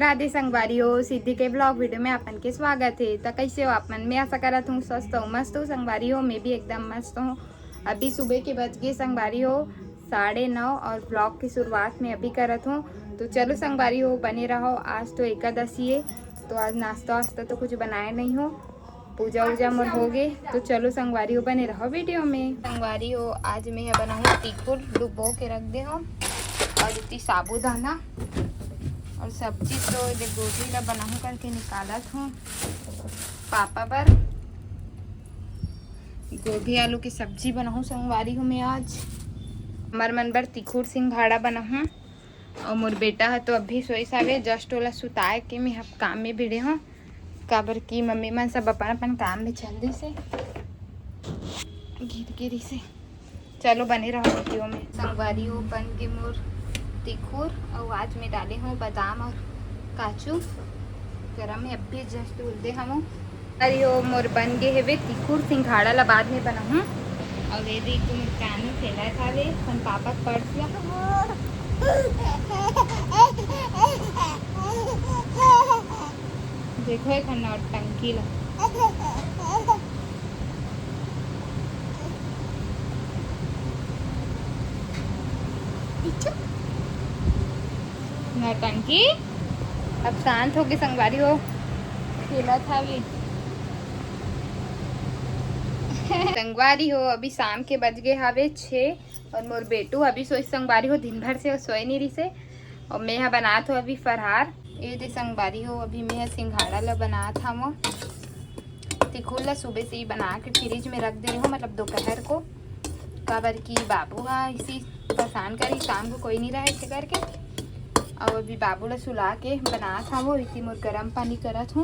राधे संगवारी हो सिद्धि के ब्लॉग वीडियो में अपन के स्वागत है। तो कैसे हो आप मन? मैं आशा करत हूँ स्वस्थ हूँ, मस्त हूँ संगवारी हो। मैं भी एकदम मस्त हूँ। अभी सुबह के बज गए संगवारी हो 9:30 और ब्लॉग की शुरुआत में अभी करत हूँ। तो चलो संगवारी हो बने रहो। आज तो एकादशी है तो आज नाश्ता वास्ता तो कुछ बनाए नहीं हो, पूजा वूजा मोर हो गए। तो चलो संगवारी हो बने रहो वीडियो में। संगवारी हो आज मैं बनाऊँ तिकुर डुबो के रख दे हो और इतनी साबूदाना और सब्जी तो गोभी ला बनाऊँ करके निकालत हूँ पापा पर। गोभी आलू की सब्जी बनाऊँ संगवारी हूँ मैं आज। हमार मन बर तिखुर सिंघाड़ा बनाऊँ और मोर बेटा है तो अभी सोई सावे जस्ट ओला सुताए के मैं अब काम में भिड़े हूँ। काबर की मम्मी मन सब अपन अपन काम में चल दी से गिरी से। चलो बने रहो वीडियो में। संगवारी हो बन के मोर तिखुर और आज मैं डाले हूँ बादाम और काजू गरम है अभी जस्ट उलदे हम। अरे हो मोर बन गए है वे तिखुर सिंघाड़ा ला बाद में बनाऊँ। और ये देख तुम कान में फैला था वे अपन पापा पड़ गया देखो एक टंकी ला टंकी अब शांत होके संगवारी हो खेला था भी। संगवारी हो अभी शाम के बज गए हवे 6 और मोर बेटू अभी सोई संगवारी हो दिन भर से सोए नहीं रही से। और मैं यहाँ बनात हो अभी फरहार ये दे संगवारी हो। अभी मैं सिंघाड़ा ला बनात हम तिखुर ला सुबह से ही बना के फ्रिज में रख दे रही हूँ, मतलब दोपहर को। काबर की बाबू हाँ इसी परेशान करी शाम को कोई नहीं रहा इसे करके। और अभी बाबू ला सुला के बनात हम वो इतनी मोर गर्म पानी करत हूँ।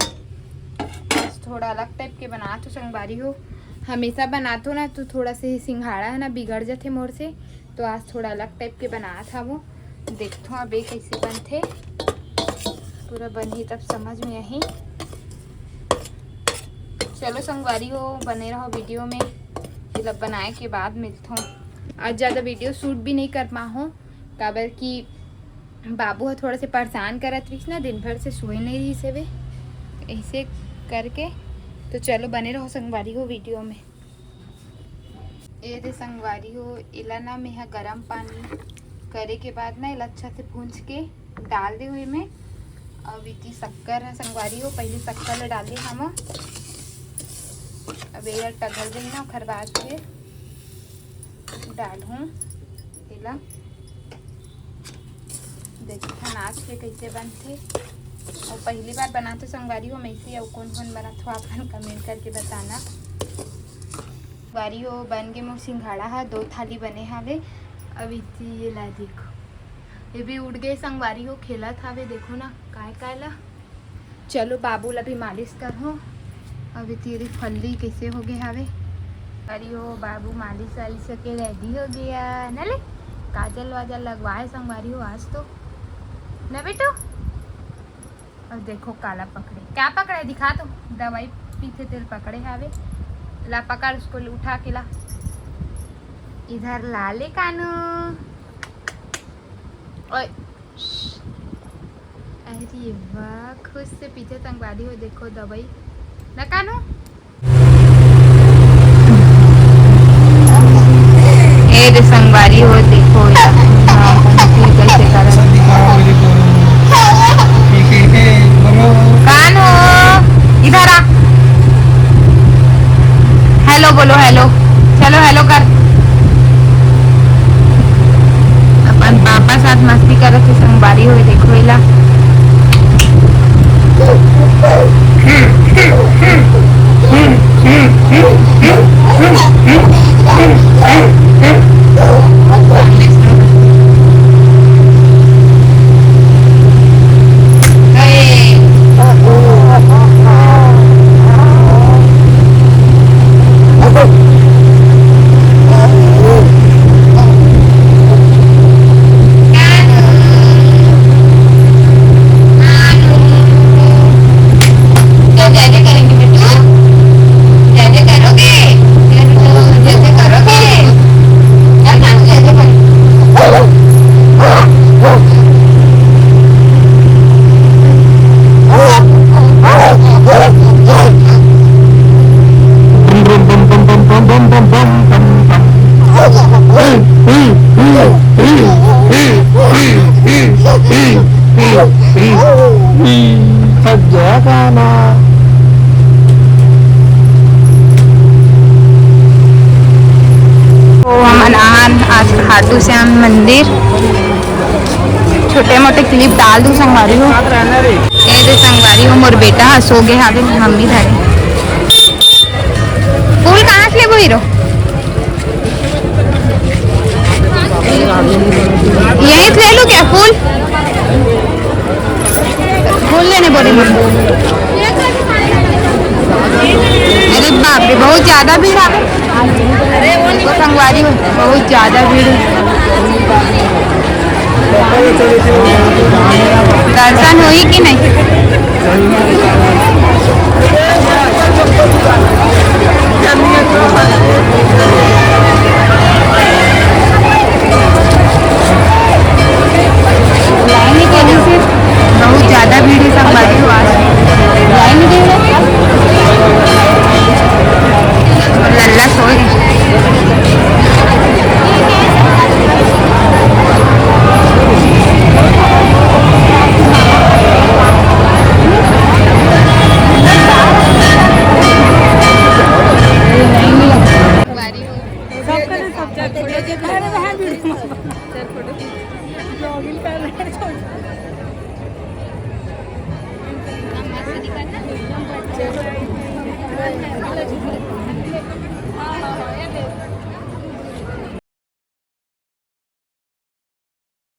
बस थोड़ा अलग टाइप के बनात हो संगवारी हो। हमेशा बनात हो ना तो थोड़ा से सिंघाड़ा है ना बिगड़ जाते मोर से, तो आज थोड़ा अलग टाइप के बनात था वो। देखते हो अभी कैसे बनते पूरा बनी तब समझ में आई। चलो संगवारी हो बने रहो वीडियो में। मतलब बनाए के बाद मिलता हूँ। आज ज़्यादा वीडियो शूट भी नहीं कर पाऊँ काबर की बाबू थोड़ा से परेशान करत रही ना, दिन भर से सोए नहीं रही से वे ऐसे करके। तो चलो बने रहो संगवारी हो वीडियो में। ये दे संगवारी हो इला ना मैं यहाँ गर्म पानी करे के बाद ना इला अच्छा से भूंज के डाल दे हुए में। अब इतनी शक्कर है संगवारी हो, पहले शक्कर ला डाल दे हम। अब ये टगल गई ना खर बाद फिर डालूँ इला। देखो नाच के कैसे बनते और पहली बार बनाते संगवारी हो मैं इसे और कौन कौन बना तो अपन कमेंट करके बताना। संगवारी हो बन के मोर सिंघाड़ा है 2 थाली बने हवे। अब इतनी ये ला देखो ये भी उड़ गए संगवारी हो खेला था वे देखो ना काय ला। चलो बाबू ला भी मालिश कर हो। अभी तेरी फल्ली कैसे हो गए हवे। संगवारी हो बाबू मालिश वालिश के रेडी हो गया न ले। काजल वाजल लगवाए संगवारी हो आज तो न बेटो। और देखो काला पकड़े क्या पकड़े दिखा तो दवाई पीते तेल पकड़े हावे। ला पकड़ उसको उठा के ला इधर ला ले कानो। ओए अरे वाह खुश से पीछे संगवारी हो देखो दवाई न कानो। ए रे संगवारी हो देखो कैसे कर कान हो इधर आ। हेलो बोलो हेलो। चलो हेलो कर। अपन पापा साथ मस्ती करत थे संगवारी हो देखो इला। खाटू श्याम मंदिर। छोटे मोटे क्लिप डाल दूँ संगवारी हो। ये जो संगवारी हो मोर बेटा सो गए हावे मम्मी धरे। फूल कहाँ से लेबो हीरो? यहीं से ले लूँ क्या फूल? फूल लेने बोली मम्मी। अरे बाप रे बहुत ज्यादा भीड़ है। अरे वो संगवारी हो बहुत ज्यादा भीड़ है। दर्शन हुई कि नहीं? लाइन के लिए से बहुत ज्यादा भीड़ है संगवारी हो। लाइन दे लल्ला सोए।